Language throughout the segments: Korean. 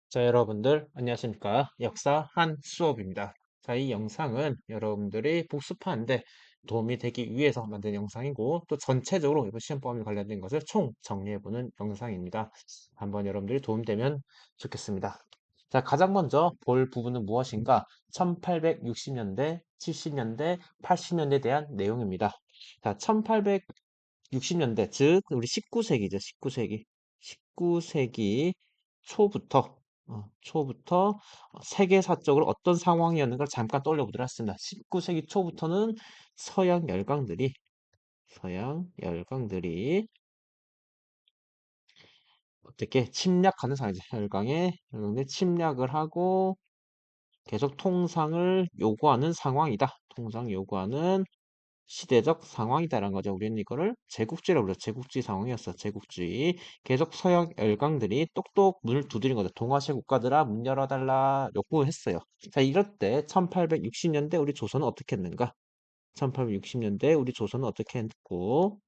자, 여러분들, 안녕하십니까. 역사 한 수업입니다. 자, 이 영상은 여러분들이 복습하는데 도움이 되기 위해서 만든 영상이고, 또 전체적으로 이번 시험범위 관련된 것을 총 정리해보는 영상입니다. 한번 여러분들이 도움되면 좋겠습니다. 자, 가장 먼저 볼 부분은 무엇인가? 1860년대, 70년대, 80년대에 대한 내용입니다. 자, 1860년대, 즉, 우리 19세기죠. 19세기. 19세기 초부터 세계사적으로 어떤 상황이었는가를 잠깐 떠올려 보도록 하겠습니다. 19세기 초부터는 서양 열강들이 어떻게 침략하는 상황이죠. 열강에 침략을 하고 계속 통상을 요구하는 상황이다. 통상 요구하는 시대적 상황이다라는 거죠. 우리는 이거를 제국주의라고 그러죠. 제국주의 상황이었어. 제국주의. 계속 서양 열강들이 똑똑 문을 두드린 거죠. 동아시아 국가들아 문 열어달라 요구했어요. 자, 이럴 때 1860년대 우리 조선은 어떻게 했는가? 1860년대 우리 조선은 어떻게 했고,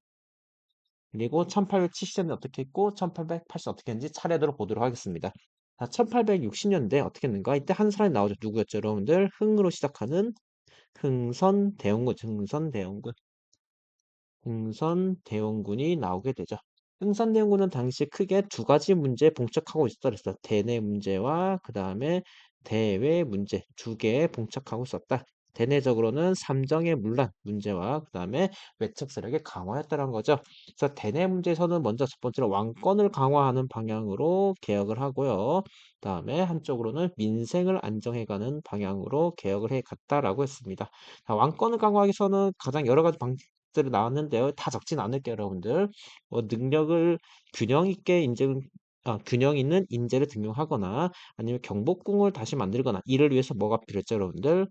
그리고 1870년대 어떻게 했고, 1880 어떻게 했는지 차례대로 보도록 하겠습니다. 자, 1860년대 어떻게 했는가? 이때 한 사람이 나오죠. 누구였죠, 여러분들? 흥으로 시작하는 흥선대원군, 흥선대원군. 흥선대원군이 나오게 되죠. 흥선대원군은 당시 크게 두 가지 문제에 봉착하고 있었다 그랬어. 대내 문제와 그 다음에 대외 문제 두 개에 봉착하고 있었다. 대내적으로는 삼정의 문란 문제와 그 다음에 외척 세력의 강화였다는 거죠. 그래서 대내 문제에서는 먼저 첫 번째로 왕권을 강화하는 방향으로 개혁을 하고요. 그 다음에 한쪽으로는 민생을 안정해가는 방향으로 개혁을 해갔다라고 했습니다. 자, 왕권을 강화하기 위해서는 가장 여러 가지 들이 나왔는데요. 다 적진 않을게요, 여러분들. 능력을 균형 있게 균형 있는 인재를 등용하거나 아니면 경복궁을 다시 만들거나 이를 위해서 뭐가 필요했죠, 여러분들?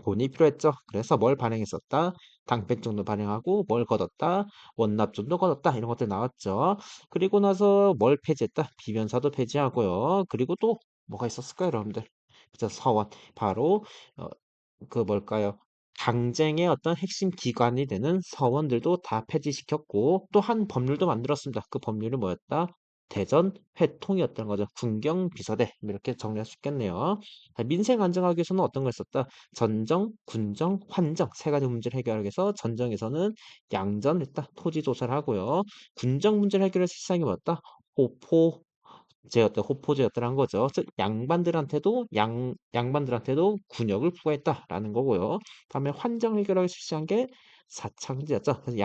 돈이 필요했죠. 그래서 뭘 발행했었다? 당배정도 발행하고 뭘 걷었다? 원납존도 걷었다. 이런 것들 나왔죠. 그리고 나서 뭘 폐지했다? 비변사도 폐지하고요. 그리고 또 뭐가 있었을까요, 여러분들? 그죠, 서원. 바로 어, 그 뭘까요? 당쟁의 어떤 핵심 기관이 되는 서원들도 다 폐지시켰고 또 한 법률도 만들었습니다. 그 법률이 뭐였다? 대전 회통이었던 거죠. 군경 비서대 이렇게 정리할 수 있겠네요. 자, 민생 안정하기 위해서는 어떤 걸 썼다? 전정, 군정, 환정 세 가지 문제를 해결하기 위해서 전정에서는 양전했다. 토지 조사를 하고요. 군정 문제를 해결할 실상이 뭐였다? 호포 제였다, 호포제였다는 거죠. 즉 양반들한테도 군역을 부과했다라는 거고요. 다음에 환정 해결하기 실시한 게 사창제였죠. 그래서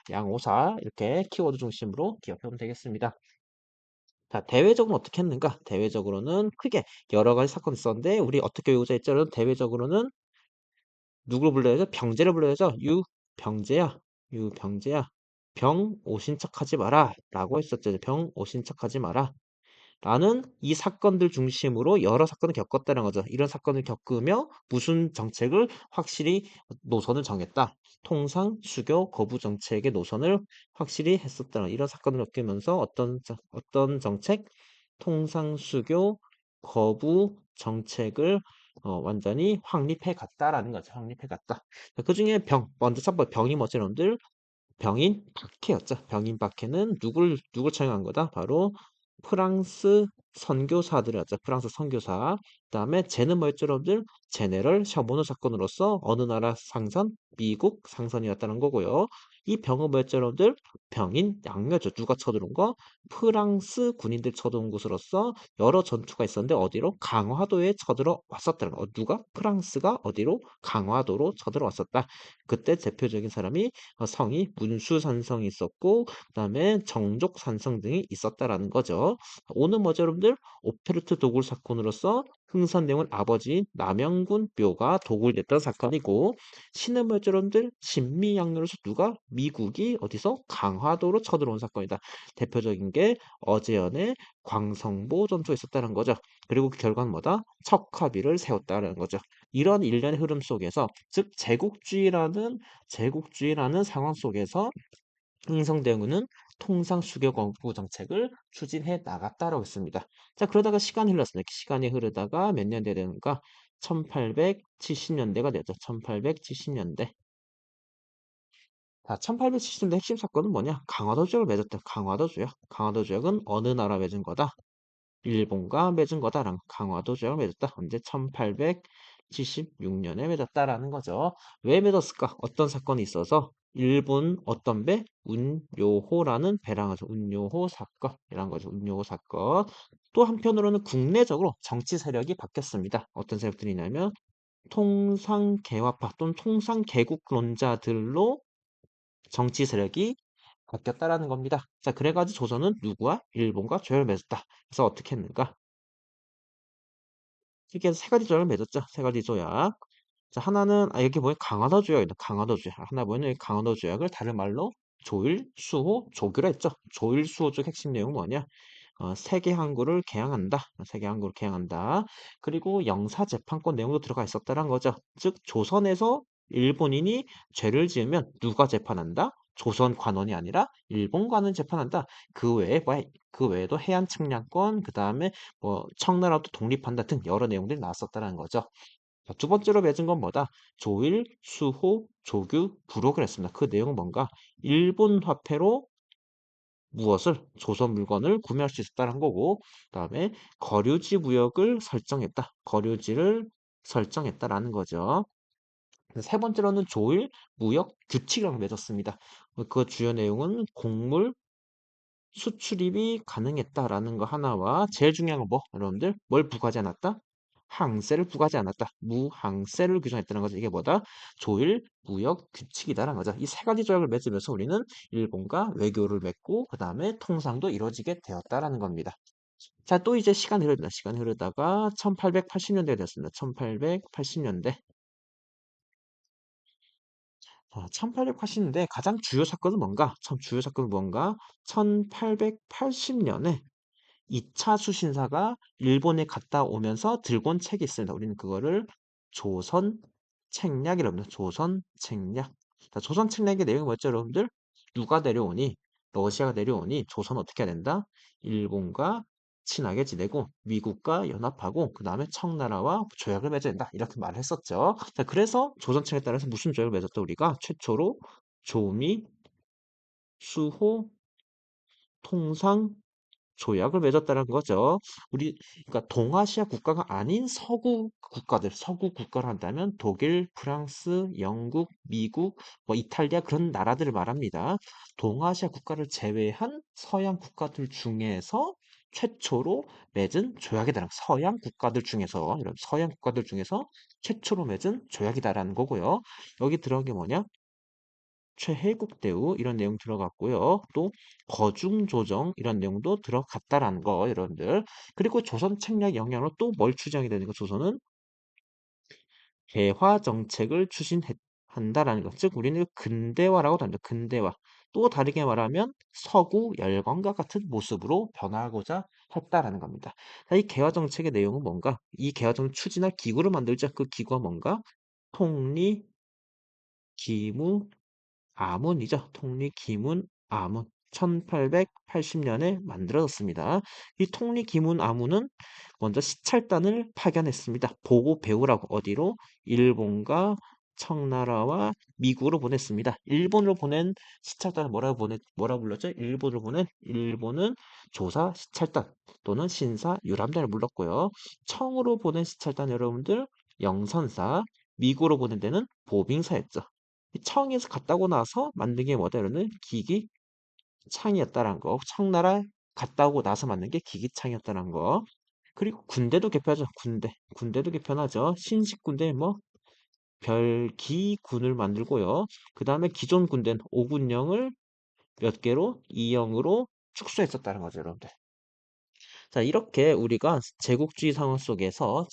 양오사 이렇게 키워드 중심으로 기억하면 되겠습니다. 자, 대외적으로 어떻게 했는가? 대외적으로는 크게 여러 가지 사건이 있었는데 우리 어떻게 외우자 했죠? 대외적으로는 누구를 불러야죠? 병제를 불러야죠. 유병제야, 유병제야. 병 오신 척하지 마라 라고 했었죠. 병 오신 척하지 마라. 라는 이 사건들 중심으로 여러 사건을 겪었다는 거죠. 이런 사건을 겪으며 무슨 정책을 확실히 노선을 정했다. 통상, 수교, 거부 정책의 노선을 확실히 했었다는 이런 사건을 겪으면서 어떤 정책? 통상, 수교, 거부 정책을 완전히 확립해 갔다라는 거죠. 확립해 갔다. 그 중에 먼저 첫 번째 병이 뭐죠, 여러분들? 병인 박해였죠. 병인 박해는 누굴 처형한 거다? 바로 프랑스 선교사들이었죠. 프랑스 선교사. 그다음에 쟤는 뭐였죠, 여러분들? 제네럴 셔모노 사건으로서 어느 나라 상선? 미국 상선이었다는 거고요. 이 병은 뭐였죠, 여러분들? 병인 양녀죠. 누가 쳐들어온 거? 프랑스 군인들 쳐들어온 곳으로서 여러 전투가 있었는데 어디로? 강화도에 쳐들어 왔었다는 거. 누가? 프랑스가 어디로? 강화도로 쳐들어 왔었다. 그때 대표적인 사람이 성이 문수산성이 있었고 그다음에 정족산성 등이 있었다라는 거죠. 오늘 뭐죠, 여러분들? 오페르트 도굴 사건으로서 흥선대원 아버지인 남영군 묘가 도굴됐던 사건이고 신은 뭐죠, 여러분들? 신미양요로서 누가? 미국이 어디서? 강화도로 쳐들어온 사건이다. 대표적인 게 어제연의 광성보 전투가 있었다는 거죠. 그리고 그 결과는 뭐다? 척화비를 세웠다는 거죠. 이런 일련의 흐름 속에서 즉 제국주의라는 상황 속에서 흥성대원군은 통상 수교 건국 정책을 추진해 나갔다라고 했습니다. 자, 그러다가 시간이 흘렀습니다. 시간이 흐르다가 몇 년대 되는가? 1870년대가 되죠. 1870년대. 자, 1870년대 핵심 사건은 뭐냐? 강화도 지역을 맺었다. 강화도 지역. 강화도 지역은 어느 나라 맺은 거다? 일본과 맺은 거다랑 강화도 조약을 맺었다. 언제 1876년에 맺었다라는 거죠. 왜 맺었을까? 어떤 사건이 있어서 일본 어떤 배? 운요호라는 배랑 하죠. 운요호 사건이란 거죠. 운요호 사건. 또 한편으로는 국내적으로 정치 세력이 바뀌었습니다. 어떤 세력들이냐면 통상개화파 또는 통상개국론자들로 정치 세력이 바뀌었다라는 겁니다. 자, 그래가지고 조선은 누구와? 일본과 조약을 맺었다. 그래서 어떻게 했는가? 이렇게 해서 세 가지 조약을 맺었죠. 세 가지 조약. 자, 하나는, 여기 보면 강화도 조약이다. 강화도 조약. 하나 보면 여기 강화도 조약을 다른 말로 조일, 수호, 조교라 했죠. 조일, 수호 쪽 핵심 내용은 뭐냐? 세계 항구를 개항한다. 세계 항구를 개항한다. 그리고 영사재판권 내용도 들어가 있었다는 거죠. 즉 조선에서 일본인이 죄를 지으면 누가 재판한다? 조선 관원이 아니라 일본 관원이 재판한다. 그 외에 그 외에도 해안 측량권, 그 다음에 뭐 청나라도 독립한다 등 여러 내용들이 나왔었다는 거죠. 자, 두 번째로 맺은 건 뭐다? 조일, 수호, 조규, 불호 그랬습니다. 그 내용은 뭔가 일본 화폐로 무엇을 조선 물건을 구매할 수 있었다는 거고 그다음에 거류지 무역을 설정했다. 거류지를 설정했다라는 거죠. 세 번째로는 조일 무역 규칙이라고 맺었습니다. 그 주요 내용은 곡물 수출입이 가능했다라는 거 하나와 제일 중요한 건 뭐? 여러분들 뭘 부과하지 않았다? 항세를 부과하지 않았다. 무항세를 규정했다는 거죠. 이게 뭐다? 조일 무역 규칙이다라는 거죠. 이 세 가지 조약을 맺으면서 우리는 일본과 외교를 맺고 그 다음에 통상도 이루어지게 되었다라는 겁니다. 자, 또 이제 시간이 흐릅니다. 시간이 흐르다가 1880년대가 됐습니다. 1880년대. 1880년대 가장 주요 사건은 뭔가? 참 주요 사건은 뭔가? 1880년에 2차 수신사가 일본에 갔다 오면서 들고 온 책이 있습니다. 우리는 그거를 조선 책략이라고 합니다. 조선 책략. 자, 조선 책략의 내용이 뭐였죠, 여러분들? 누가 내려오니? 러시아가 내려오니 조선 어떻게 해야 된다? 일본과 친하게 지내고 미국과 연합하고 그 다음에 청나라와 조약을 맺어야 된다. 이렇게 말을 했었죠. 자, 그래서 조선 책에 따라서 무슨 조약을 맺었다? 우리가 최초로 조미, 수호, 통상, 조약을 맺었다는 거죠. 그러니까 동아시아 국가가 아닌 서구 국가들, 서구 국가를 한다면 독일, 프랑스, 영국, 미국, 뭐 이탈리아 그런 나라들을 말합니다. 동아시아 국가를 제외한 서양 국가들 중에서 최초로 맺은 조약이다라는 서양 국가들 중에서 이런 서양 국가들 중에서 최초로 맺은 조약이다라는 거고요. 여기 들어간 게 뭐냐? 최혜국 대우 이런 내용 들어갔고요. 또 거중 조정 이런 내용도 들어갔다라는 거 여러분들. 그리고 조선 책략 영향으로 또 뭘 추진하게 되는 거 조선은 개화 정책을 추진한다라는 것. 즉 우리는 근대화라고 합니다. 근대화. 또 다르게 말하면 서구 열강과 같은 모습으로 변화하고자 했다라는 겁니다. 자, 이 개화 정책의 내용은 뭔가? 이 개화 정책 추진할 기구를 만들자. 그 기구가 뭔가? 통리, 기무, 아문이죠. 통리기문 아문. 1880년에 만들어졌습니다. 이 통리기문 아문은 먼저 시찰단을 파견했습니다. 보고 배우라고 어디로? 일본과 청나라와 미국으로 보냈습니다. 일본으로 보낸 시찰단을 뭐라 불렀죠? 일본으로 보낸 일본은 조사 시찰단 또는 신사 유람단을 불렀고요. 청으로 보낸 시찰단 여러분들 영선사, 미국으로 보낸 데는 보빙사였죠. 이 청에서 갔다 오고 나서 만든 게 뭐다? 이러는 기기창이었다는 거. 청나라 갔다 오고 나서 만든 게 기기창이었다는 거. 그리고 군대도 개편하죠. 군대도 개편하죠. 신식 군대 뭐 별기군을 만들고요. 그 다음에 기존 군대는 5군령을 몇 개로 2형으로 축소했었다는 거죠, 여러분들. 자, 이렇게 우리가 제국주의 상황 속에서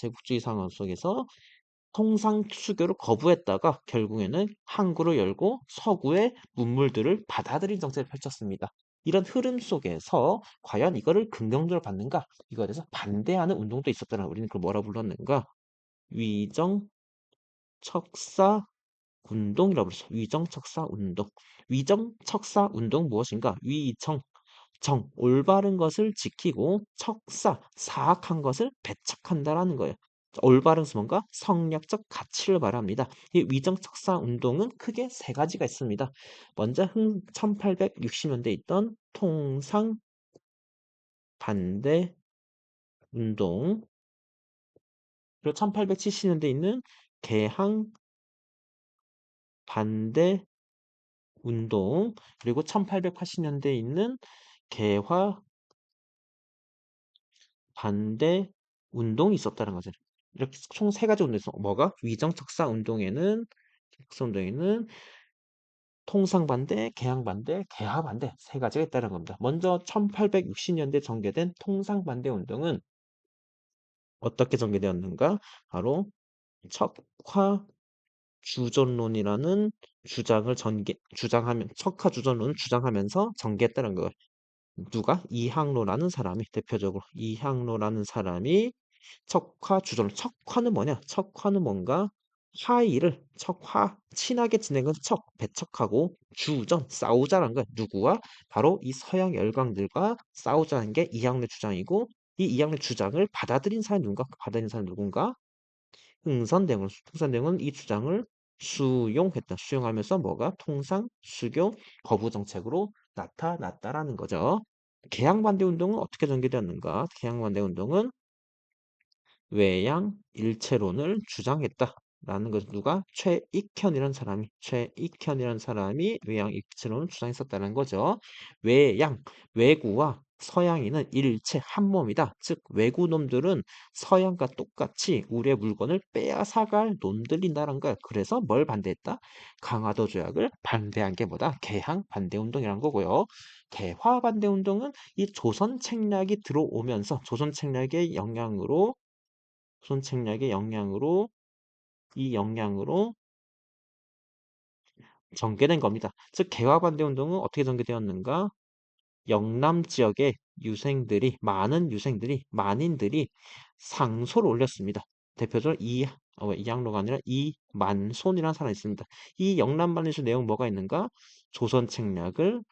통상 수교를 거부했다가 결국에는 항구를 열고 서구의 문물들을 받아들인 정책을 펼쳤습니다. 이런 흐름 속에서 과연 이거를 긍정적으로 받는가? 이거에 대해서 반대하는 운동도 있었다는 우리는 그걸 뭐라 불렀는가? 위정 척사 운동이라고 부르죠. 위정 척사 운동. 위정 척사 운동 무엇인가? 위정 올바른 것을 지키고 사악한 것을 배척한다라는 거예요. 올바른 것은 뭔가 성략적 가치를 말합니다. 이 위정척사 운동은 크게 세 가지가 있습니다. 먼저 1860년대에 있던 통상 반대 운동, 그리고 1870년대에 있는 개항 반대 운동, 그리고 1880년대에 있는 개화 반대 운동이 있었다는 거죠. 이렇게 총 세 가지 운동이 있어. 뭐가? 위정척사 운동에는 통상반대, 개항반대, 개화반대 세 가지가 있다는 겁니다. 먼저 1860년대 전개된 통상반대 운동은 어떻게 전개되었는가? 바로 척화 주전론이라는 주장하면 척화 주전론을 주장하면서 전개했다는 거예요. 누가? 이항로라는 사람이 대표적으로 이항로라는 사람이 척화 주전 척화는 뭐냐? 척화는 뭔가 화의를 척화 친하게 지내는 척 배척하고 주전 싸우자라는 거야. 누구와? 바로 이 서양 열강들과 싸우자는 게 이항로의 주장이고 이 이항로의 주장을 받아들인 사람이 누군가? 받아들인 사람이 누군가? 흥선대원은 이 주장을 수용했다. 수용하면서 뭐가? 통상 수교 거부 정책으로 나타났다라는 거죠. 개항반대 운동은 어떻게 전개되었는가? 개항반대 운동은 외양 일체론을 주장했다라는 것을 누가? 최익현이라는 사람이 외양 일체론을 주장했었다는 거죠. 외양, 외구와 서양인은 일체 한 몸이다. 즉 외구 놈들은 서양과 똑같이 우리의 물건을 빼앗아갈 놈들이다라는 거야. 그래서 뭘 반대했다? 강화도 조약을 반대한 게 뭐다? 개항 반대 운동이란 거고요. 개화 반대 운동은 이 조선 책략이 들어오면서 조선 책략의 영향으로 손책략의 영향으로 이 영향으로 전개된 겁니다. 즉 개화반대 운동은 어떻게 전개되었는가? 영남 지역의 만인들이 상소를 올렸습니다. 대표적으로 이양로가 아니라 이만손이라는 사람이 있습니다. 이 영남반에서 내용 뭐가 있는가? 조선 책략을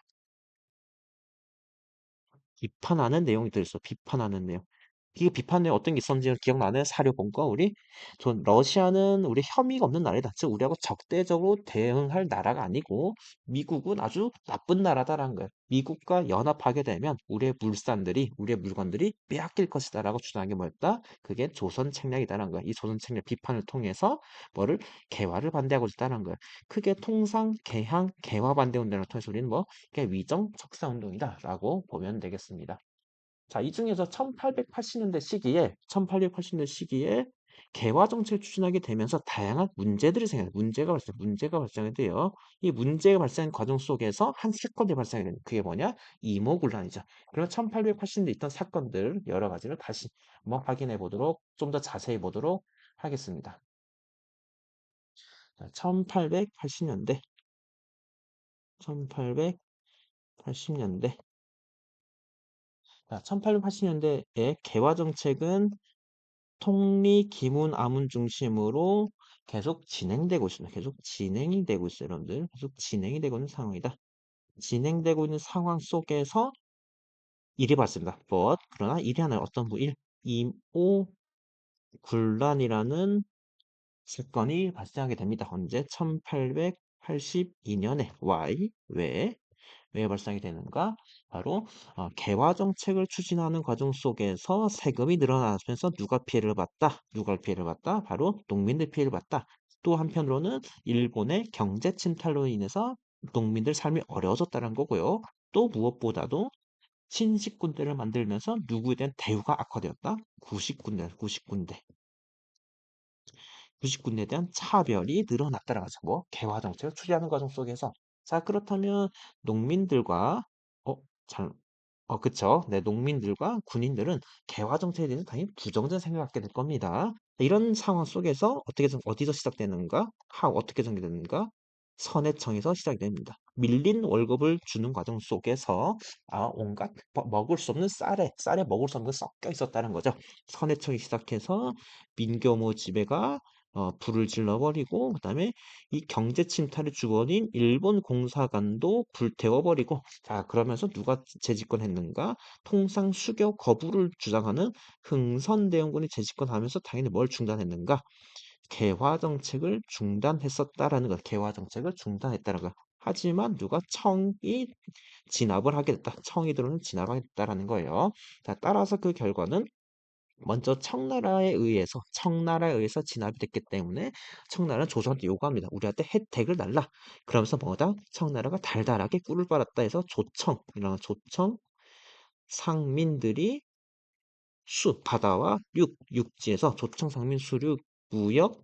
비판하는 내용이 들어있어. 비판하는 내용. 이게 비판 내용 어떤 게 있었는지 기억나는 사료 본 거 우리? 전 러시아는 우리 혐의가 없는 나라이다. 즉 우리하고 적대적으로 대응할 나라가 아니고 미국은 아주 나쁜 나라다라는 거예요. 미국과 연합하게 되면 우리의 물건들이 빼앗길 것이다라고 주장한 게 뭐였다? 그게 조선 책략이다라는 거야. 이 조선 책략 비판을 통해서 뭐를 개화를 반대하고 있다는 거예요. 크게 통상 개항 개화 반대 운동을 통해서 우리는 뭐 이게 위정 척사 운동이다라고 보면 되겠습니다. 자, 이 중에서 1880년대 시기에 개화 정책을 추진하게 되면서 다양한 문제가 발생이 돼요. 이 문제가 발생한 과정 속에서 한 사건이 발생이 됩니다. 그게 뭐냐? 이모군란이죠. 그럼 1880년대 있던 사건들 여러 가지를 다시 한번 확인해 보도록 좀 더 자세히 보도록 하겠습니다. 1880년대, 1880년대. 1880년대의 개화 정책은 통리, 기문, 아문 중심으로 계속 진행되고 있습니다. 계속 진행이 되고 있어요, 여러분들. 계속 진행이 되고 있는 상황이다. 진행되고 있는 상황 속에서 일이 발생합니다. 그러나 일이 하나 어떤 일? 임오 굴란이라는 사건이 발생하게 됩니다. 언제? 1882년에 왜 발생이 되는가? 바로 개화 정책을 추진하는 과정 속에서 세금이 늘어나면서 누가 피해를 봤다? 바로 농민들 피해를 봤다. 또 한편으로는 일본의 경제 침탈로 인해서 농민들 삶이 어려워졌다는 거고요. 또 무엇보다도 친식군대를 만들면서 누구에 대한 대우가 악화되었다? 구식군대에 대한 차별이 늘어났다는 거죠. 뭐 개화 정책을 추진하는 과정 속에서. 자, 그렇다면 농민들과 어, 잘 그쵸. 네, 농민들과 군인들은 개화 정책에 대해서 당연히 부정적인 생각을 갖게 될 겁니다. 이런 상황 속에서 어디서 시작되는가? 어떻게 전개되는가? 선해청에서 시작이 됩니다. 밀린 월급을 주는 과정 속에서 온갖 먹을 수 없는 쌀에 먹을 수 없는 게 섞여 있었다는 거죠. 선해청이 시작해서 민교모 지배가 불을 질러버리고 그다음에 이 경제 침탈의 주범인 일본 공사관도 불태워버리고 자 그러면서 누가 재집권했는가? 통상 수교 거부를 주장하는 흥선대원군이 재집권하면서 당연히 뭘 중단했는가? 개화 정책을 중단했었다라는 것. 개화 정책을 중단했다는 것. 하지만 누가 청이 진압을 하게 됐다. 청이 들어오는 진압을 하게 됐다라는 거예요. 자, 따라서 그 결과는 먼저 청나라에 의해서 진압이 됐기 때문에 청나라는 조선한테 요구합니다. 우리한테 혜택을 달라. 그러면서 뭐다? 청나라가 달달하게 꿀을 빨았다 해서 조청 상민들이 바다와 육지에서 조청 상민 수륙 무역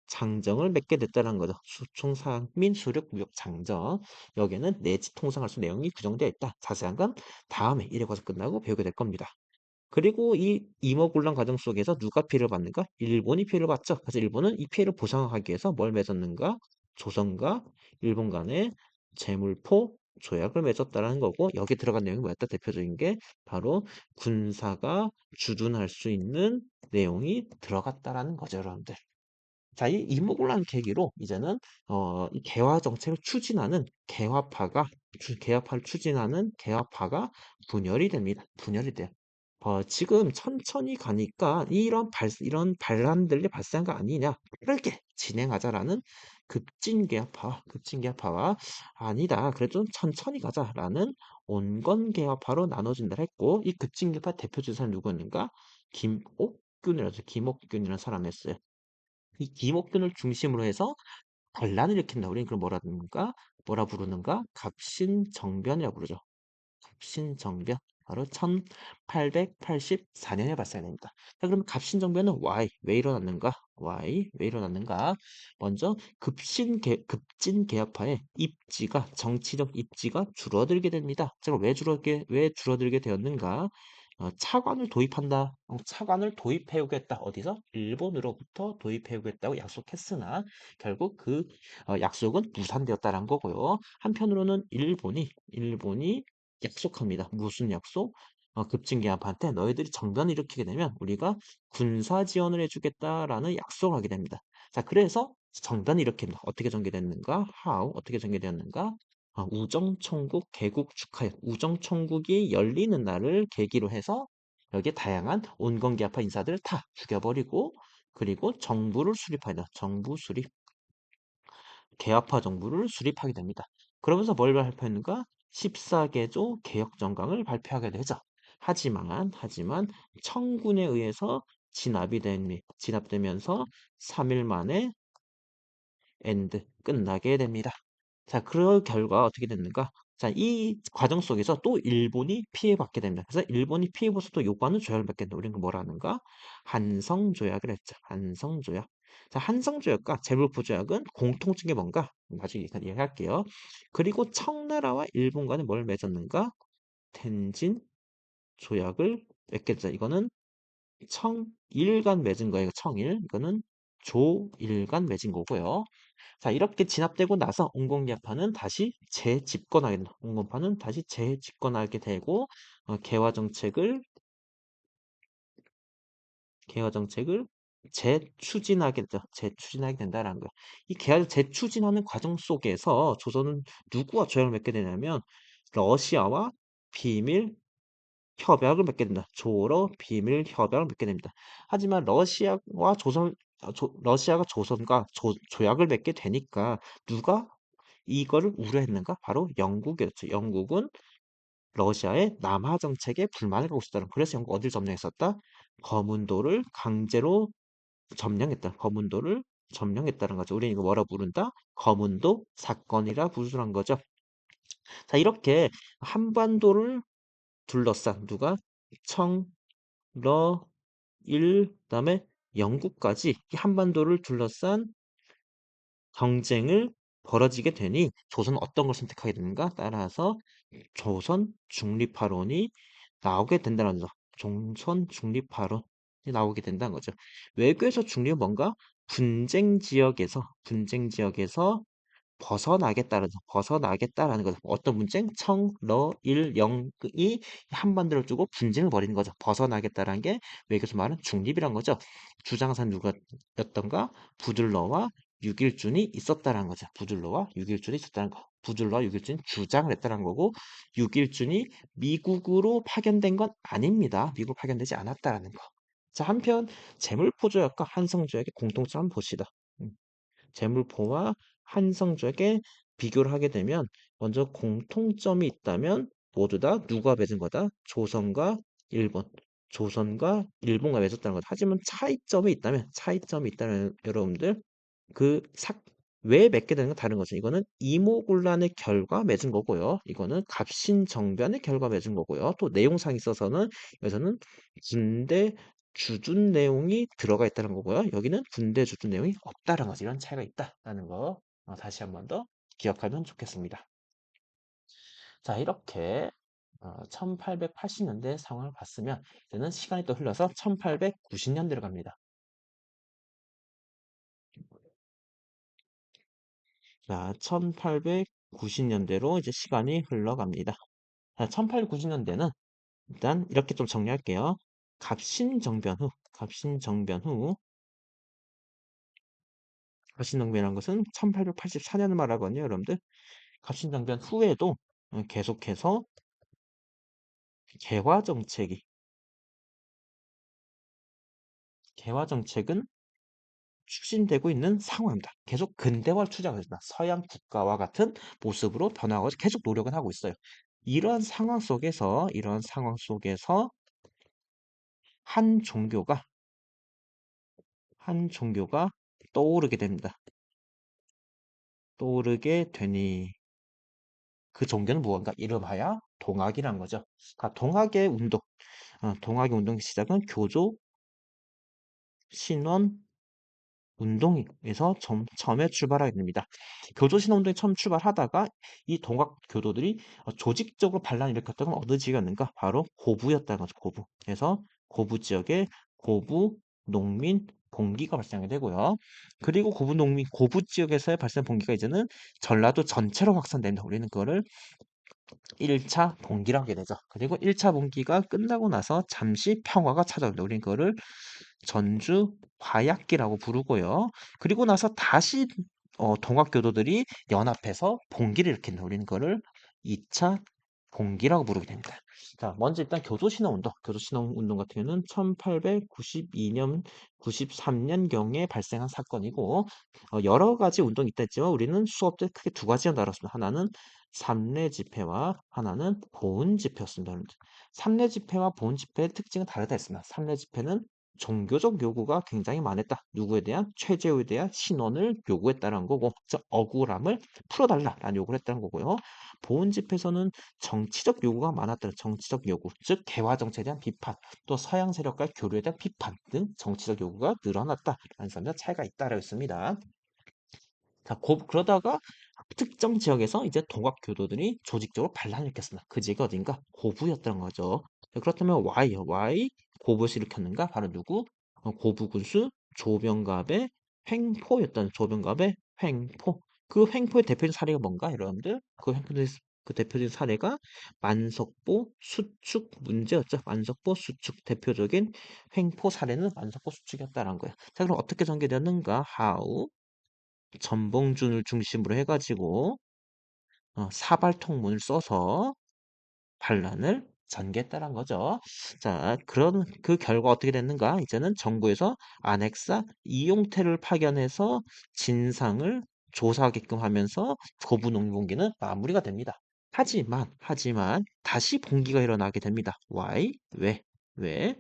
장정을 맺게 됐다는 거죠. 수총상민 수륙 무역 장정. 여기에는 내지 통상할 수 내용이 규정되어 있다. 자세한 건 다음에 1회 과정 끝나고 배우게 될 겁니다. 그리고 이 임오군란 과정 속에서 누가 피해를 받는가? 일본이 피해를 받죠. 그래서 일본은 이 피해를 보상하기 위해서 뭘 맺었는가? 조선과 일본 간의 재물포 조약을 맺었다라는 거고, 여기 들어간 내용이 뭐였다? 대표적인 게 바로 군사가 주둔할 수 있는 내용이 들어갔다라는 거죠, 여러분들. 자, 이 이목을 계기로 이제는 이 개화 정책을 추진하는 개화파를 추진하는 개화파가 분열이 됩니다. 분열이 돼요. 지금 천천히 가니까 이런 반란들이 발생한 거 아니냐? 빠르게 진행하자라는 급진개화파와 아니다. 그래도 천천히 가자라는 온건개화파로 나눠진다 했고, 이 급진개파 대표 주사는 누구였는가? 김옥균이라는 사람이었어요. 이 김옥균을 중심으로 해서 반란을 일으킨다. 우리는 그걸 뭐라 부르는가? 갑신정변이라고 부르죠. 갑신정변. 바로 1884년에 발생됩니다. 자, 그러면 갑신정변은 왜 일어났는가? 왜 일어났는가? 먼저 급진개혁파의 정치적 입지가 줄어들게 됩니다. 제가 왜 줄어들게 되었는가? 차관을 도입해오겠다. 어디서? 일본으로부터 도입해오겠다고 약속했으나 결국 그 약속은 무산되었다는 거고요. 한편으로는 일본이 약속합니다. 무슨 약속? 급진기한한테 너희들이 정변을 일으키게 되면 우리가 군사 지원을 해주겠다라는 약속을 하게 됩니다. 자, 그래서 정변이 일으킵니다. 어떻게 전개됐는가? 어떻게 전개되었는가? 우정총국 개국 축하회. 우정총국이 열리는 날을 계기로 해서 여기에 다양한 온건계합파 인사들을 다 죽여버리고, 그리고 정부를 수립하다. 개혁파 정부를 수립하게 됩니다. 그러면서 뭘 발표했는가? 14개조 개혁정강을 발표하게 되죠. 하지만 청군에 의해서 진압되면서 3일 만에 끝나게 됩니다. 자, 그 결과 어떻게 됐는가? 자, 이 과정 속에서 또 일본이 피해받게 됩니다. 그래서 일본이 피해보서 또 요구하는 조약을 맺게 된다. 우리는 그 뭐라 하는가? 한성조약을 했죠. 한성조약. 자, 한성조약과 제물포 조약은 공통점이 뭔가? 나중에 이야기할게요. 그리고 청나라와 일본 간에 뭘 맺었는가? 텐진 조약을 맺겠죠. 이거는 청일 간 맺은 거예요. 청일. 이거는 조일 간 맺은 거고요. 자, 이렇게 진압되고 나서 온건계파는 다시 재집권하게 된다. 온건파는 다시 재집권하게 되고 개화 정책을 재추진하게 된다라는 거예요. 이 개화를 재추진하는 과정 속에서 조선은 누구와 조약을 맺게 되냐면 러시아와 비밀 협약을 맺게 된다. 조로 비밀 협약을 맺게 됩니다. 하지만 러시아가 조선과 조약을 맺게 되니까 누가 이거를 우려했는가? 바로 영국이었죠. 영국은 러시아의 남하 정책에 불만을 갖고 있었다는. 그래서 영국 어딜 점령했었다? 거문도를 강제로 거문도를 점령했다는 거죠. 우리는 이거 뭐라 부른다? 거문도 사건이라 부르는 거죠. 자, 이렇게 한반도를 둘러싼 누가? 청, 러, 그다음에 영국까지 이 한반도를 둘러싼 경쟁을 벌어지게 되니 조선은 어떤 걸 선택하게 되는가? 따라서 조선 중립화론이 나오게 된다는 거죠. 조선 중립화론이 나오게 된다는 거죠. 외교에서 중립은 뭔가? 분쟁 지역에서 벗어나겠다라는 거죠. 어떤 분쟁? 청, 러, 일, 영이 한반도를 두고 분쟁을 벌이는 거죠. 벗어나겠다라는 게 외교에서 말하는 중립이란 거죠. 주장사는 누구였던가? 부들러와 육일준이 있었다라는 거죠. 부들러와 육일준이 있었다는 거. 부들러와 육일준이 주장을 했다는 거고, 육일준이 미국으로 파견된 건 아닙니다. 미국 파견되지 않았다라는 거. 자, 한편 재물포조약과 한성조약의 공통점 한번 봅시다. 음. 재물포와 한성적에 비교를 하게 되면 먼저 공통점이 있다면 모두 다 누가 맺은 거다? 조선과 일본. 조선과 일본과 맺었다는 것. 하지만 차이점이 있다면 여러분들 그 왜 맺게 되는 건 다른 거죠. 이거는 이모군란의 결과 맺은 거고요. 이거는 갑신정변의 결과 맺은 거고요. 또 내용상 있어서는 여기서는 군대 주둔 내용이 들어가 있다는 거고요. 여기는 군대 주둔 내용이 없다는 거죠. 이런 차이가 있다라는 거 다시 한번 더 기억하면 좋겠습니다. 자, 이렇게 1880년대 상황을 봤으면 이제는 시간이 또 흘러서 1890년대로 갑니다. 자, 1890년대로 이제 시간이 흘러갑니다. 자, 1890년대는 일단 이렇게 좀 정리할게요. 갑신정변이라는 것은 1884년을 말하거든요, 여러분들. 갑신정변 후에도 계속해서 개화 정책이, 개화 정책은 추진되고 있는 상황입니다. 계속 근대화를 추진하고 있습니다. 서양 국가와 같은 모습으로 변화하고 계속 노력은 하고 있어요. 이런 상황 속에서 한 종교가 한 종교가 떠오르게 됩니다. 떠오르게 되니 그 종교는 무언가 이름하여 동학이란 거죠. 동학의 운동 시작은 교조 신원 운동에서 처음에 출발하게 됩니다. 교조신원 운동이 처음 출발하다가 이 동학 교도들이 조직적으로 반란을 일으켰던 건 어느 지역이었는가? 바로 고부였다는 거죠. 고부. 그래서 고부 지역에 고부 농민 봉기가 발생하게 되고요. 그리고 고부 지역에서의 발생 봉기가 이제는 전라도 전체로 확산됩니다. 우리는 그거를 1차 봉기라고 하게 되죠. 그리고 1차 봉기가 끝나고 나서 잠시 평화가 찾아옵니다. 우리는 그거를 전주 화약기라고 부르고요. 그리고 나서 다시 동학교도들이 연합해서 봉기를 일으킨다. 우리는 그거를 2차 봉기라고 부르게 됩니다. 자, 먼저 일단 교조신화운동 같은 경우는 1892년, 93년경에 발생한 사건이고 여러 가지 운동이 있다 했지만 우리는 수업 때 크게 두 가지가 나눴습니다. 하나는 삼례 집회와 하나는 보은 집회였습니다. 삼례 집회와 보은 집회의 특징은 다르다 했습니다. 삼례 집회는 종교적 요구가 굉장히 많았다. 누구에 대한? 최재우에 대한 신원을 요구했다는 거고, 즉 억울함을 풀어달라라는 요구를 했다는 거고요. 보은 집회에서는 정치적 요구가 많았다. 정치적 요구, 즉 개화 정책에 대한 비판, 또 서양 세력과 교류에 대한 비판 등 정치적 요구가 늘어났다라는 점에서 차이가 있다라고 했습니다. 자, 그러다가 특정 지역에서 이제 동학 교도들이 조직적으로 반란을 일으켰습니다. 그 지역이 어딘가? 고부였던 거죠. 자, 그렇다면 Y요. Y 고부를 일으켰는가? 바로 누구? 고부 군수 조병갑의 횡포였던 횡포. 그 횡포의 대표적인 사례가 뭔가, 여러분들? 그 대표적인 사례가 만석보 수축 문제였죠. 만석보 수축 대표적인 횡포 사례는 만석보 수축이었다는 거예요. 자, 그럼 어떻게 전개되었는가? How? 전봉준을 중심으로 해가지고 사발통문을 써서 반란을 전개했다는 거죠. 자, 그런 그 결과 어떻게 됐는가? 이제는 정부에서 안핵사 이용태를 파견해서 진상을 조사하게끔 하면서 고부농민봉기는 마무리가 됩니다. 하지만 다시 봉기가 일어나게 됩니다. Why? 왜? 왜?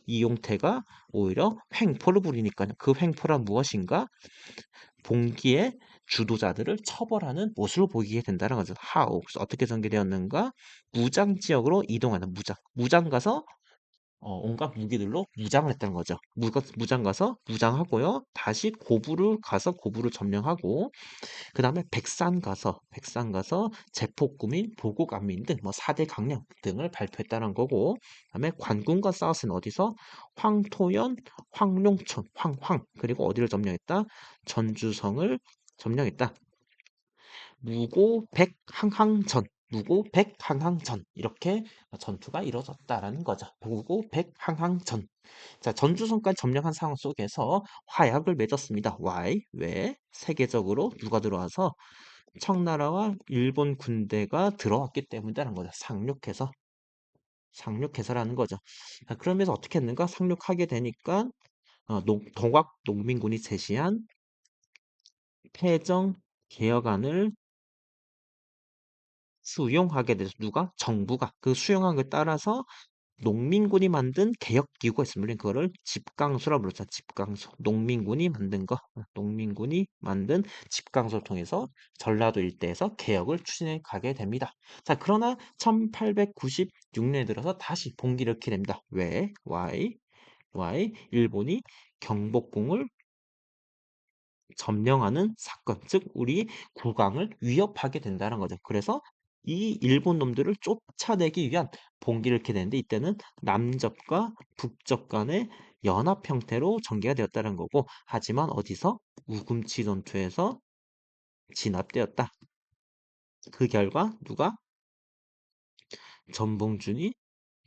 이용태가 오히려 횡포를 부리니까요. 그 횡포란 무엇인가? 봉기의 주도자들을 처벌하는 모습을 보이게 된다는 거죠. How? 그래서 어떻게 전개되었는가? 무장 지역으로 이동하는 무장 가서 온갖 무기들로 무장을 했다는 거죠. 무장 가서 무장하고요. 다시 고부를 가서 고부를 점령하고 그 다음에 백산 가서 제폭구민, 보국안민 등 뭐 4대 강령 등을 발표했다는 거고 그다음에 관군과 싸웠은 어디서 황토연, 황룡촌, 그리고 어디를 점령했다? 전주성을 점령했다. 무고백항항전 이렇게 전투가 이루어졌다라는 거죠. 무고백항항전. 자, 전주성까지 점령한 상황 속에서 화약을 맺었습니다. Why? 왜? 세계적으로 누가 들어와서 청나라와 일본 군대가 들어왔기 때문이라는 거죠. 상륙해서라는 거죠. 자, 그러면서 어떻게 했는가? 상륙하게 되니까 동학 농민군이 제시한 패정 개혁안을 수용하게 돼서 누가? 정부가 그 수용한 걸 따라서 농민군이 만든 개혁기구가 있습니다. 우리는 그거를 집강수라고 부르죠. 집강수. 농민군이 만든 거. 농민군이 만든 집강수를 통해서 전라도 일대에서 개혁을 추진해 가게 됩니다. 자, 그러나 1896년에 들어서 다시 봉기를 일으키게 됩니다. 왜? Why? 일본이 경복궁을 점령하는 사건, 즉 우리 국왕을 위협하게 된다는 거죠. 그래서 이 일본 놈들을 쫓아내기 위한 봉기를 일으키게 되는데 이때는 남접과 북접 간의 연합 형태로 전개가 되었다는 거고 하지만 어디서? 우금치 전투에서 진압되었다. 그 결과 누가? 전봉준이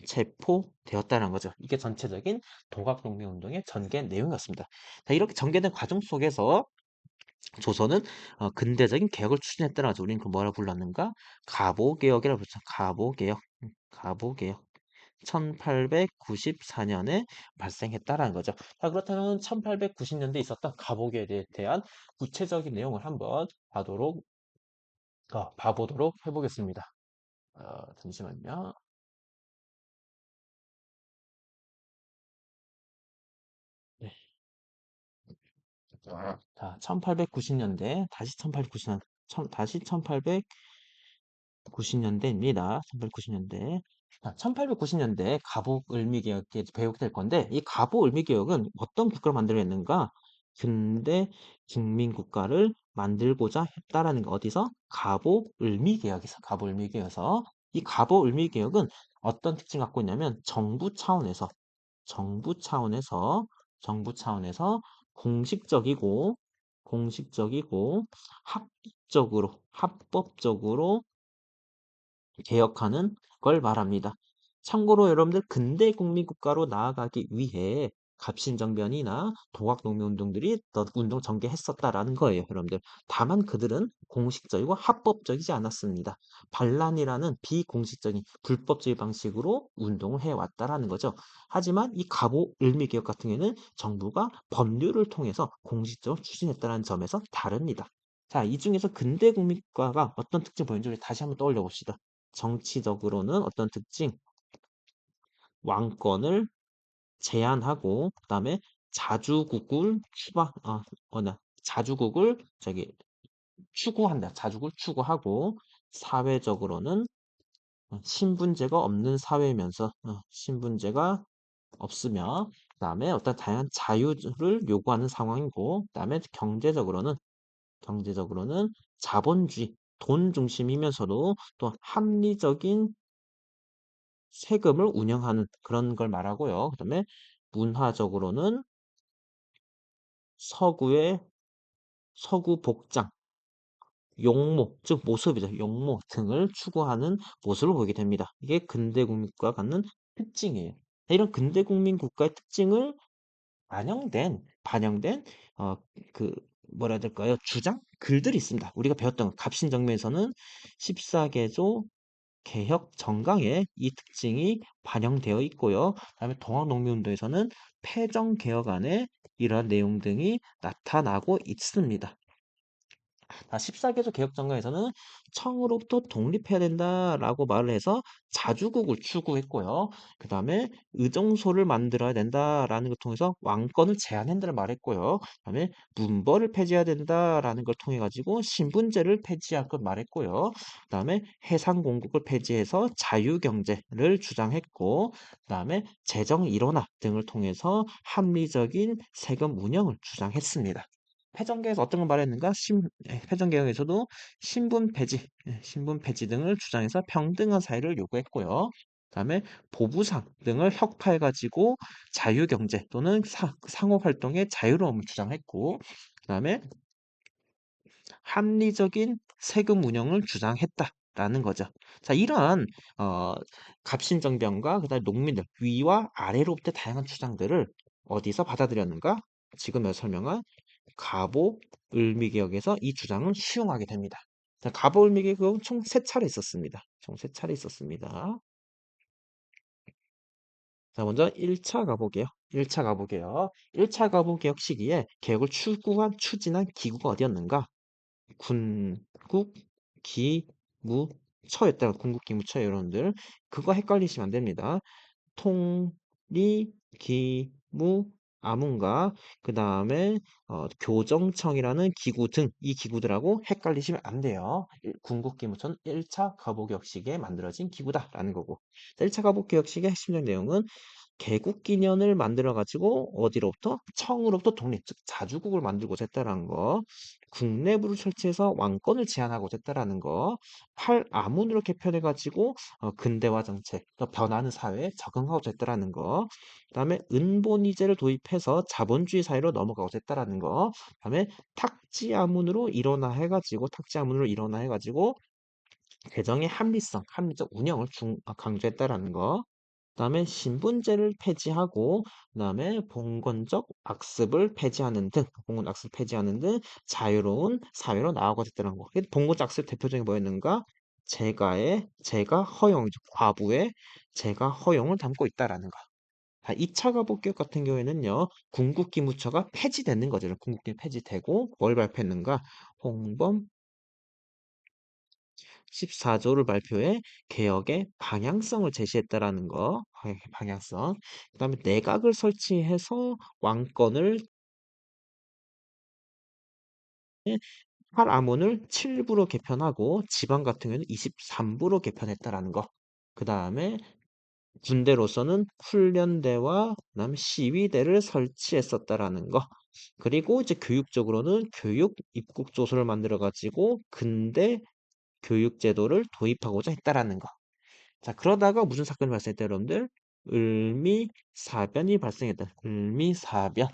체포되었다는 거죠. 이게 전체적인 동학농민운동의 전개 내용이었습니다. 자, 이렇게 전개된 과정 속에서 조선은 근대적인 개혁을 추진했다는 거죠. 우리는 그 뭐라 불렀는가? 가보개혁이라고 부르죠. 가보개혁. 가보개혁. 1894년에 발생했다라는 거죠. 자, 그렇다면 1890년대에 있었던 가보개혁에 대한 구체적인 내용을 한번 봐보도록 해보겠습니다. 잠시만요. 네. 자, 1890년대, 다시 1890년, 다시 1890년대입니다. 1890년대. 1890년대 갑오을미개혁이 배역될 건데 이 갑오을미개혁은 어떤 국가를 만들어냈는가? 근대 국민국가를 만들고자 했다라는 거 어디서? 갑오을미개혁에서 갑오을미개혁에서 이 갑오을미개혁은 어떤 특징 갖고 있냐면 정부 차원에서 정부 차원에서 공식적이고 공식적이고 합법적으로 개혁하는 걸 말합니다. 참고로 여러분들 근대 국민국가로 나아가기 위해 갑신정변이나 동학농민운동들이 운동 전개했었다라는 거예요, 여러분들. 다만 그들은 공식적이고 합법적이지 않았습니다. 반란이라는 비공식적인 불법적인 방식으로 운동을 해왔다라는 거죠. 하지만 이 갑오 을미개혁 같은 경우에는 정부가 법률을 통해서 공식적으로 추진했다는 점에서 다릅니다. 자, 이 중에서 근대 국민국가가 어떤 특징을 보이는지 다시 한번 떠올려 봅시다. 정치적으로는 어떤 특징? 왕권을 제한하고 그다음에 자주국을 자주국을 추구한다. 자주국을 추구하고 사회적으로는 신분제가 없는 사회면서 신분제가 없으며 그다음에 어떤 다양한 자유를 요구하는 상황이고 그다음에 경제적으로는 자본주의 돈 중심이면서도 또 합리적인 세금을 운영하는 그런 걸 말하고요. 그다음에 문화적으로는 서구의 서구 복장, 용모, 즉 모습이죠. 용모 등을 추구하는 모습을 보이게 됩니다. 이게 근대 국민국가가 갖는 특징이에요. 이런 근대 국민 국가의 특징을 반영된 어 그 뭐라 해야 될까요? 주장 글들이 있습니다. 우리가 배웠던 갑신정변에서는 14개조 개혁 정강에 이 특징이 반영되어 있고요. 그다음에 동학농민운동에서는 패정개혁안에 이러한 내용 등이 나타나고 있습니다. 14개조 개혁정강에서는 청으로부터 독립해야 된다라고 말을 해서 자주국을 추구했고요. 그 다음에 의정소를 만들어야 된다라는 걸 통해서 왕권을 제한한다를 말했고요. 그 다음에 문벌을 폐지해야 된다라는 걸 통해 가지고 신분제를 폐지할 걸 말했고요. 그 다음에 해상공국을 폐지해서 자유경제를 주장했고 그 다음에 재정 일원화 등을 통해서 합리적인 세금 운영을 주장했습니다. 패전개에서 어떤 걸 말했는가? 패전개혁에서도 신분 폐지 등을 주장해서 평등한 사회를 요구했고요. 그다음에 보부상 등을 혁파해가지고 자유경제 또는 상호활동의 자유로움을 주장했고, 그다음에 합리적인 세금 운영을 주장했다라는 거죠. 자, 이러한 어, 갑신정변과 그다음에 농민들 위와 아래로부터 다양한 주장들을 어디서 받아들였는가? 지금 설명한 가보 을미개혁에서 이 주장을 수용하게 됩니다. 자, 가보 을미개혁은 총 세 차례 있었습니다. 총 세 차례 있었습니다. 자, 먼저 1차 가보개혁. 1차 가보개혁. 1차 가보개혁 시기에 개혁을 추진한 기구가 어디였는가? 군국 기무처였다. 군국 기무처 여러분들 그거 헷갈리시면 안 됩니다. 통리, 기무, 아문과 그 다음에 교정청이라는 기구 등 이 기구들하고 헷갈리시면 안 돼요. 군국기무처는 1차 가보개혁식에 만들어진 기구다라는 거고 1차 가보개혁식의 핵심적 내용은 개국기년을 만들어가지고 어디로부터? 청으로부터 독립, 즉 자주국을 만들고자 했다라는 거, 국내부를 설치해서 왕권을 제한하고자 했다라는 거, 팔아문으로 개편해가지고 근대화 정책, 또 변하는 사회에 적응하고자 했다라는 거, 그다음에 은본위제를 도입해서 자본주의 사회로 넘어가고자 했다라는 거, 그다음에 탁지아문으로 일어나 해가지고 개정의 합리적 운영을 강조했다라는 거. 그다음에 신분제를 폐지하고 그다음에 봉건 악습을 폐지하는 등 자유로운 사회로 나아가고 있다는 거. 봉건 악습 대표적인 게 뭐였는가? 제가 허용이죠. 과부의 제가 허용을 담고 있다라는 거. 2차 가복개혁 같은 경우에는요, 군국기무처가 폐지되는 거죠. 군국기 폐지되고 뭘 발표했는가? 홍범 14조를 발표해 개혁의 방향성을 제시했다라는 거, 방향성. 그다음에 내각을 설치해서 왕권을 할아문을 7부로 개편하고 지방 같은 경우는 23부로 개편했다라는 거. 그다음에 군대로서는 훈련대와 그다음에 시위대를 설치했었다라는 거. 그리고 이제 교육적으로는 교육 입국 조서를 만들어 가지고 근대 교육 제도를 도입하고자 했다라는 거. 자, 그러다가 무슨 사건이 발생했다, 여러분들? 을미사변이 발생했다. 을미사변이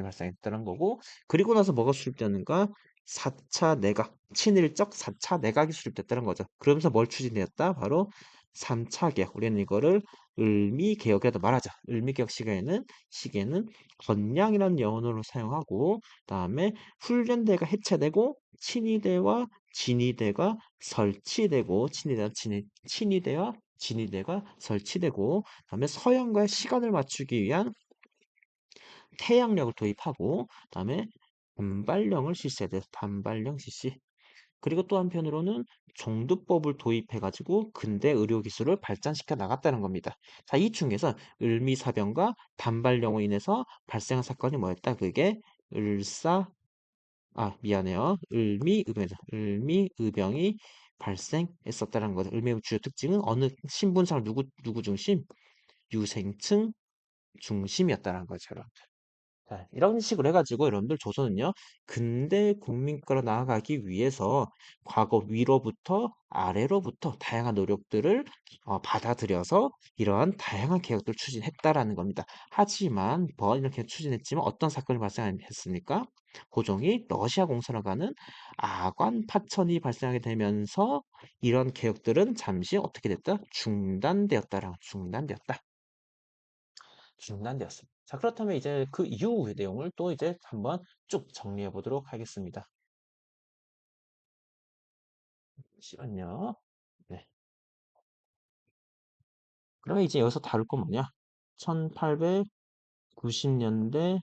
발생했다는 거고, 그리고 나서 뭐가 수립되는가? 4차 내각, 친일적 4차 내각이 수립됐다는 거죠. 그러면서 뭘 추진되었다? 바로 3차 개혁. 우리는 이거를 을미개혁이라도 말하자. 을미개혁 시기에는 건량이라는 영어를 사용하고, 그다음에 훈련대가 해체되고, 친위대와 진위대가 설치되고 그다음에 서양과의 시간을 맞추기 위한 태양력을 도입하고 그다음에 단발령을 실시해야 돼요. 단발령 실시. 그리고 또 한편으로는 종두법을 도입해가지고 근대 의료 기술을 발전시켜 나갔다는 겁니다. 자, 이 중에서 을미사병과 단발령으로 인해서 발생한 사건이 뭐였다? 그게 을사 미안해요. 을미의병이 발생했었다는 거죠. 을미의 주요 특징은 어느 신분상 누구 중심? 유생층 중심이었다는 거죠, 여러분. 자, 이런 식으로 해가지고 여러분들 조선은요, 근대 국민과로 나아가기 위해서 과거 위로부터 아래로부터 다양한 노력들을 받아들여서 이러한 다양한 개혁들을 추진했다라는 겁니다. 하지만 이렇게 추진했지만 어떤 사건이 발생했습니까? 고종이 러시아 공선을 가는 아관 파천이 발생하게 되면서 이런 개혁들은 잠시 어떻게 됐다? 중단되었습니다. 자, 그렇다면 이제 그 이후 내용을 또 이제 한번 쭉 정리해 보도록 하겠습니다. 잠시만요. 네. 그러면 이제 여기서 다룰 건 뭐냐? 1890년대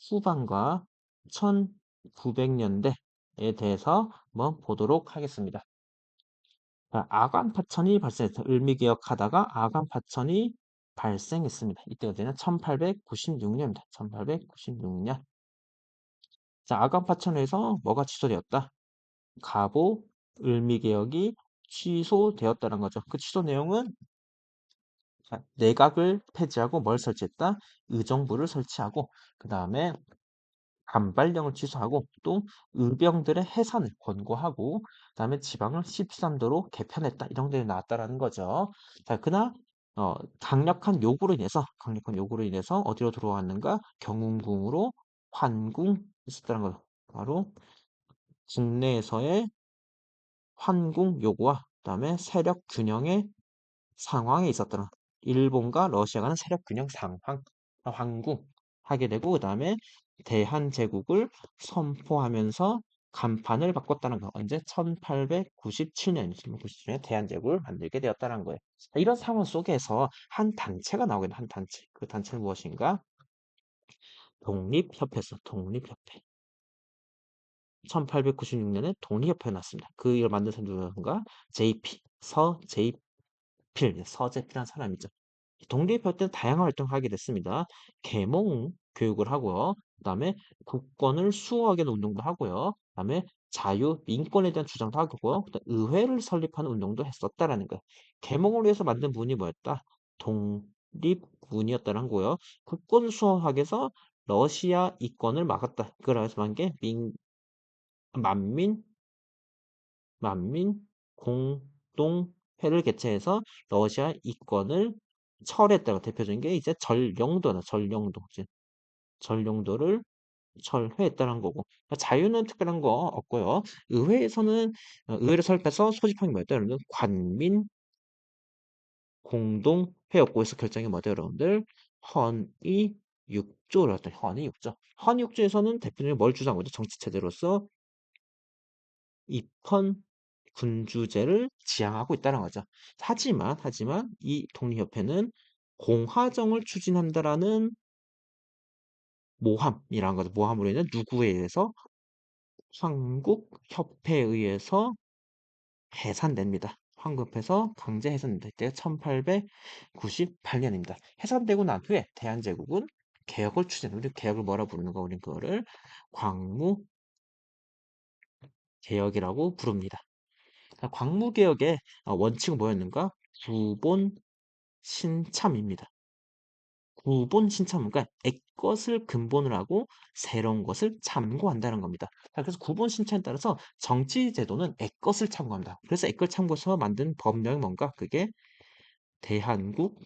후반과 1900년대에 대해서 한번 보도록 하겠습니다. 자, 아간 파천이 발생했어요. 을미개혁하다가 아간 파천이 발생했습니다. 이때가 되냐? 1896년입니다. 1896년. 자, 아간 파천에서 뭐가 취소되었다? 가보 을미개혁이 취소되었다는 거죠. 그 취소 내용은 내각을 폐지하고 뭘 설치했다? 의정부를 설치하고 그 다음에 반발령을 취소하고 또 의병들의 해산을 권고하고 그다음에 지방을 13도로 개편했다. 이런 게 나왔다라는 거죠. 자, 그러나 강력한 요구로 인해서 어디로 들어왔는가? 경운궁으로 환궁했었다는 거죠. 바로 국내에서의 환궁 요구와 그다음에 세력 균형의 상황에 있었던 일본과 러시아 간의 세력 균형 황궁 하게 되고 그다음에 대한제국을 선포하면서 간판을 바꿨다는 거. 언제? 1897년에 대한제국을 만들게 되었다는 거예요. 이런 상황 속에서 한 단체가 나오겠다. 한 단체. 그 단체는 무엇인가? 독립협회. 1896년에 독립협회가 났습니다. 이걸 만든 사람이 누군가? JP. 서재필, 서재필이라는 사람이죠. 독립할 때 다양한 활동을 하게 됐습니다. 계몽 교육을 하고요. 그다음에 국권을 수호하기 위한 운동도 하고요. 그다음에 자유, 민권에 대한 주장도 하고요. 그다음 의회를 설립하는 운동도 했었다라는 거예요. 계몽을 위해서 만든 문이 뭐였다? 독립문이었다는 거고요. 국권 수호하기 위해서 러시아 이권을 막았다. 그래서 만든 게 만민 만민 공동회를 개최해서 러시아 이권을 철회했다가 대표적인 게 이제 전령도다. 전령도. 이제 전령도를 철회했다는 거고. 그러니까 자유는 특별한 거 없고요. 의회에서는 의회를 설립해서 소집한 게 뭐였다? 여러분들 관민 공동회였고 해서 결정이 뭐죠, 여러분들? 헌의 6조였다. 헌의 6조. 헌의 6조에서는 대표적으로 뭘 주장하고 있죠? 정치 체제로서 입헌 군주제를 지향하고 있다는 거죠. 하지만 이 독립협회는 공화정을 추진한다라는 모함이라는 거죠. 모함으로 인해 누구에 의해서 한국협회에 의해서 해산됩니다. 황급해서 강제 해산됩니다. 이때 1898년입니다. 해산되고 난 후에 대한제국은 개혁을 추진합니다. 우리 개혁을 뭐라 부르는 거? 우리는 그거를 광무 개혁이라고 부릅니다. 광무 개혁의 원칙은 뭐였는가? 구본 신참입니다. 구본 신참은 그러니까 옛것을 근본을 하고 새로운 것을 참고한다는 겁니다. 자, 그래서 구본 신참에 따라서 정치 제도는 옛것을 참고합니다. 그래서 옛걸 참고해서 만든 법령이 뭔가? 그게 대한국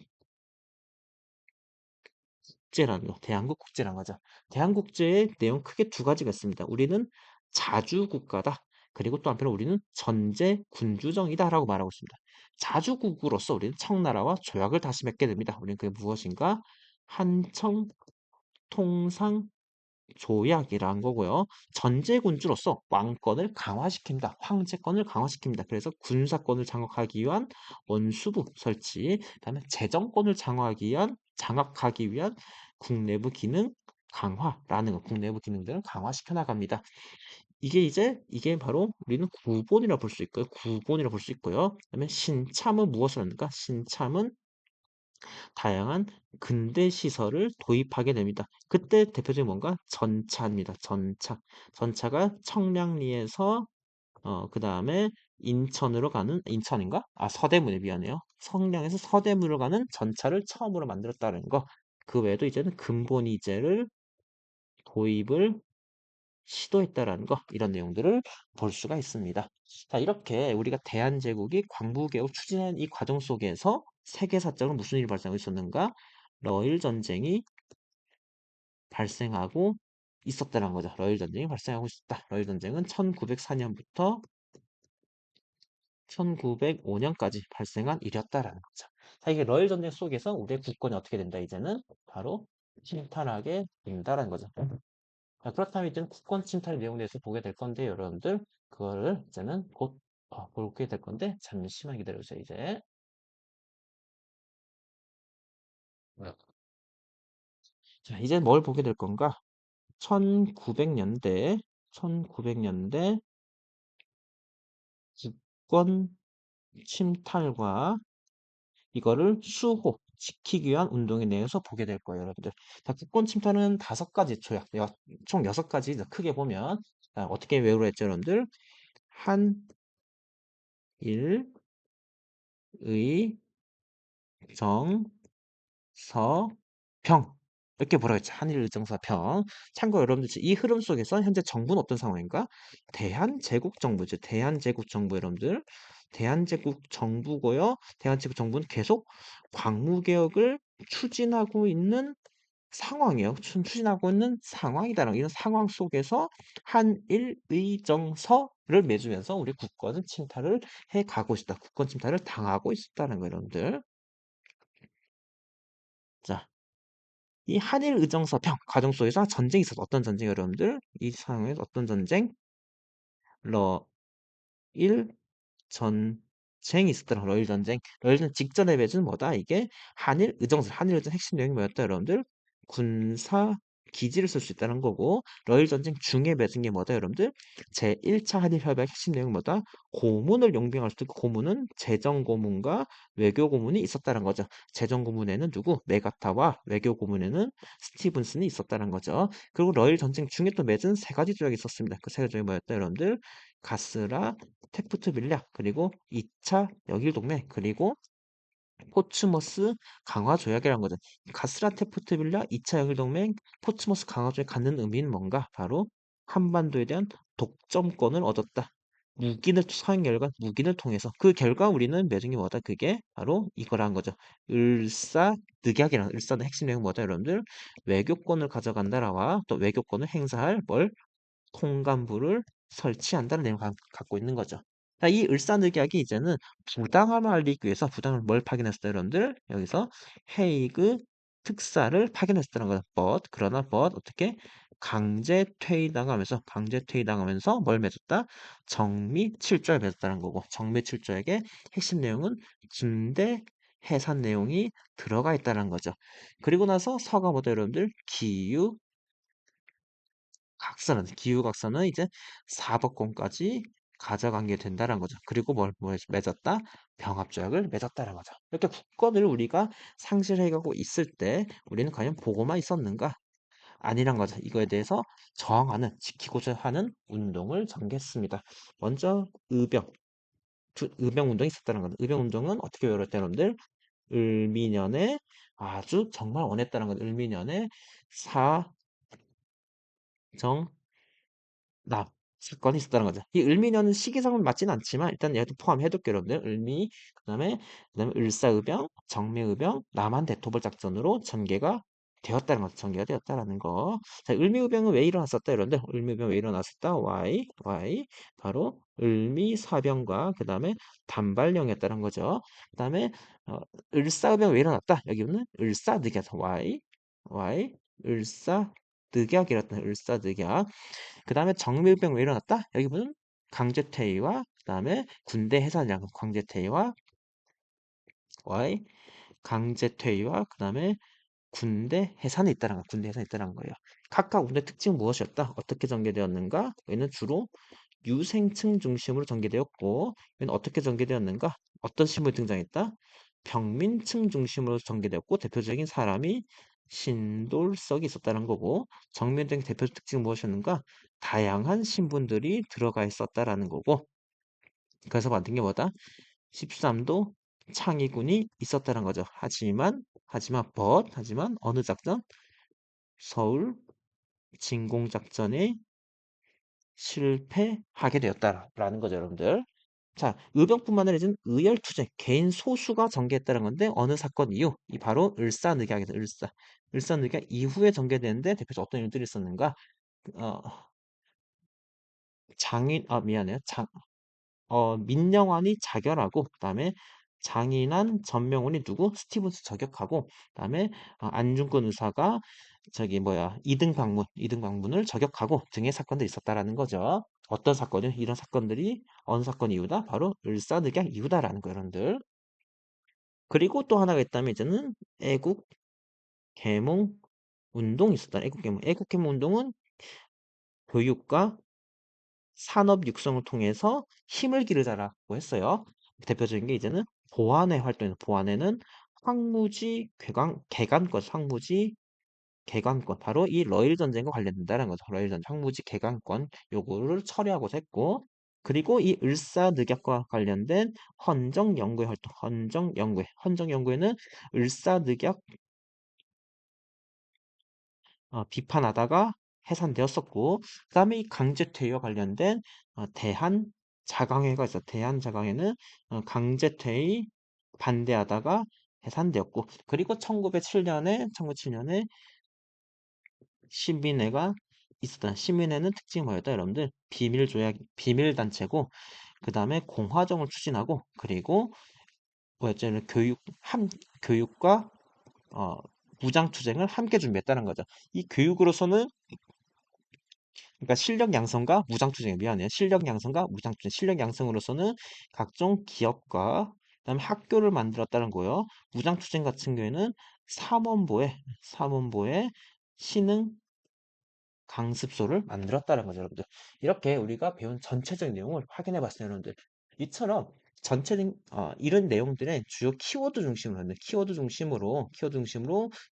국제라는 거, 대한국 국제라는 거죠. 대한국제의 내용 크게 두 가지가 있습니다. 우리는 자주국가다. 그리고 또 한편으로 우리는 전제 군주정이다라고 말하고 있습니다. 자주국으로서 우리는 청나라와 조약을 다시 맺게 됩니다. 우리는 그게 무엇인가? 한청 통상 조약이라는 거고요. 전제군주로서 왕권을 강화시킵니다. 황제권을 강화시킵니다. 그래서 군사권을 장악하기 위한 원수부 설치, 그다음에 재정권을 장악하기 위한 국내부 기능 강화라는 거, 국내부 기능들을 강화시켜 나갑니다. 이게 바로 우리는 구본이라 볼 수 있고요. 구본이라 볼 수 있고요. 그다음에 신참은 무엇을 합니까? 신참은 다양한 근대 시설을 도입하게 됩니다. 그때 대표적인 뭔가 전차입니다. 전차. 전차가 청량리에서 그 다음에 인천으로 가는 인천인가? 아 서대문에 미안해요. 청량에서 서대문으로 가는 전차를 처음으로 만들었다는 거. 그 외에도 이제는 근본이제를 도입을 시도했다라는 거 이런 내용들을 볼 수가 있습니다. 자 이렇게 우리가 대한제국이 광부개혁 추진한 이 과정 속에서 세계사적으로 무슨 일이 발생하고 있었는가? 러일 전쟁이 발생하고 있었다는 거죠. 러일 전쟁이 발생하고 있었다. 러일 전쟁은 1904년부터 1905년까지 발생한 일이었다라는 거죠. 자, 이게 러일 전쟁 속에서 우리의 국권이 어떻게 된다? 이제는 바로 침탈하게 된다라는 거죠. 자, 그렇다면 이제는 국권 침탈 내용에 대해서 보게 될 건데 여러분들 그거를 이제는 곧 보게 될 건데 잠시만 기다려주세요. 이제 자, 이제 뭘 보게 될 건가? 1900년대 국권 침탈과 이거를 수호 지키기 위한 운동에 대해서 보게 될 거예요, 여러분들. 자, 국권 침탈은 5가지 조약, 총 6가지 크게 보면 자, 어떻게 외우라 했죠, 여러분들? 한일 의 정 서 평 이렇게 뭐라 했죠? 한일 의정서 평. 참고로 여러분들 이 흐름 속에서 현재 정부는 어떤 상황인가? 대한제국 정부죠. 대한제국 정부 여러분들. 대한제국 정부고요. 대한제국 정부는 계속 광무개혁을 추진하고 있는 상황이에요. 추진하고 있는 상황이다라는 이런 상황 속에서 한일 의정서를 맺으면서 우리 국권은 침탈을 해 가고 있다. 국권 침탈을 당하고 있었다는 거예요, 여러분들. 자, 이 한일 의정서 과정 속에서 전쟁이 있어서 어떤 전쟁 여러분들? 이 상황에서 어떤 전쟁? 러일 전쟁이 있었더라. 러일 전쟁. 러일 전쟁 직전에 맺은 뭐다? 이게 한일 의정서. 한일 의정 핵심 내용이 뭐였다, 여러분들? 군사 기지를 쓸 수 있다는 거고 러일 전쟁 중에 맺은 게 뭐다 여러분들? 제1차 한일 협약의 핵심 내용은 뭐다? 고문을 용병할 수 있고 고문은 재정 고문과 외교 고문이 있었다는 거죠. 재정 고문에는 누구? 메가타와 외교 고문에는 스티븐슨이 있었다는 거죠. 그리고 러일 전쟁 중에 또 맺은 세 가지 조약이 있었습니다. 그 세 가지 조약이 뭐였다 여러분들? 가스라, 테프트 빌략, 그리고 2차 영일 동맹, 그리고 포츠머스 강화 조약이라는 거죠. 가스라테프트빌라 2차 영일동맹 포츠머스 강화 조약이 갖는 의미는 뭔가? 바로 한반도에 대한 독점권을 얻었다. 무기를 사용 결과 무기를 통해서 그 결과 우리는 맺은 게 뭐다? 그게 바로 이거라는 거죠. 을사늑약이라는 을사의 핵심 내용 뭐다 여러분들? 외교권을 가져간다라와 또 외교권을 행사할 뭘 통감부를 설치한다는 내용을 갖고 있는 거죠. 자, 이 을사늑약이 이제는 부당함을 알리기 위해서 부당을 뭘 파견했어요, 여러분들? 여기서 헤이그 특사를 파견했다는 거죠. 그러나 어떻게 강제 퇴위당하면서 뭘 맺었다? 정미 7조에 맺었다는 거고 정미 7조액의 핵심 내용은 군대 해산 내용이 들어가 있다는 거죠. 그리고 나서 서가 뭐다 여러분들? 기후각서는 이제 사법권까지 가져간 게 된다는 거죠. 그리고 뭘 맺었다? 병합조약을 맺었다는 거죠. 이렇게 국권을 우리가 상실해가고 있을 때 우리는 과연 보고만 있었는가? 아니란 거죠. 이거에 대해서 저항하는, 지키고자 하는 운동을 전개했습니다. 먼저 의병 운동이 있었다는 거죠. 의병 운동은 어떻게 열었다 여러분들? 을미년에 아주 정말 원했다는 거죠. 을미년에 사정 납 사건이 있었다는 거죠. 이 을미년은 시기상은 맞지는 않지만 일단 얘도 포함해둘게요, 여러분들. 그다음에 을사의병, 정매의병, 남한 대토벌 작전으로 전개가 되었다는 거죠. 전개가 되었다라는 거. 자, 을미의병은 왜 일어났었다, 여러분들? 을미의병 왜 일어났었다? 바로 을미사병과 그다음에 단발령이었다는 거죠. 그다음에 어, 을사의병 왜 일어났다? 여기는 을사늑약, 을사늑약이랬다. 을사늑약. 그 다음에 정밀병 왜 일어났다? 여기 보면 강제퇴위와 그 다음에 군대 해산이랑 Y 강제퇴위와 그 다음에 군대 해산이 있다는 거, 군대 해산이 있다는 거예요. 각각 군대 특징은 무엇이었다? 어떻게 전개되었는가? 얘는 주로 유생층 중심으로 전개되었고, 얘는 어떻게 전개되었는가? 어떤 신분이 등장했다? 병민층 중심으로 전개되었고, 대표적인 사람이 신돌석이 있었다는 거고, 정민등의 대표 특징은 무엇이었는가? 다양한 신분들이 들어가 있었다라는 거고, 그래서 만든 게 뭐다? 13도 창의군이 있었다는 거죠. 하지만 어느 작전? 서울 진공작전에 실패하게 되었다라는 거죠, 여러분들. 자, 의병뿐만 아니라 이제 의열투쟁, 개인 소수가 전개했다는 건데 어느 사건 이후? 이 바로 을사늑약이다. 을사늑약 이후에 전개되는데 대표적으로 어떤 일들이 있었는가? 어, 미안해요. 민영환이 자결하고 그다음에 장인한 전명훈이 누구? 스티븐스 저격하고 그다음에 안중근 의사가 저기 뭐야 이등 방문을 저격하고 등의 사건들이 있었다라는 거죠. 어떤 사건이요? 이런 사건들이 어느 사건 이유다? 바로 을사늑약 이유다라는 거 여러분들. 그리고 또 하나가 있다면 이제는 애국 계몽 운동이 있었다. 애국 계몽 운동은 교육과 산업 육성을 통해서 힘을 기르자라고 했어요. 대표적인 게 이제는 보안의 활동이에요. 보안에는 황무지 개관권, 바로 이 러일 전쟁과 관련된다는 거죠. 러일 전쟁, 황무지 개관권 요구를 처리하고자 했고, 그리고 이 을사늑약과 관련된 헌정 연구에는 을사늑약 비판하다가 해산되었었고, 그 다음에 이 강제퇴위와 관련된 대한 자강회가 있어. 대한 자강회는 강제퇴위 반대하다가 해산되었고, 그리고 1907년에 신민회가 있었다. 신민회는 특징이 뭐였다, 여러분들? 비밀단체고, 그 다음에 공화정을 추진하고, 그리고 뭐였죠? 교육과 어, 무장투쟁을 함께 준비했다는 거죠. 이 교육으로서는 그러니까 실력 양성과 무장투쟁. 실력 양성으로서는 각종 기업과 그다음에 학교를 만들었다는 거예요. 무장투쟁 같은 경우에는 삼원보에 신흥 강습소를 만들었다는 거죠, 여러분들. 이렇게 우리가 배운 전체적인 내용을 확인해 봤어요, 여러분들. 이처럼 전체적인 이런 내용들은 주요 키워드 중심으로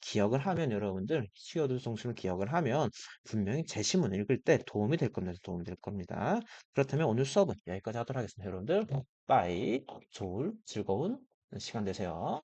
기억을 하면 여러분들 키워드 중심으로 기억을 하면 분명히 제시문 읽을 때 도움이 될 겁니다. 도움이 될 겁니다. 그렇다면 오늘 수업은 여기까지 하도록 하겠습니다, 여러분들. 빠이. 좋은 즐거운 시간 되세요.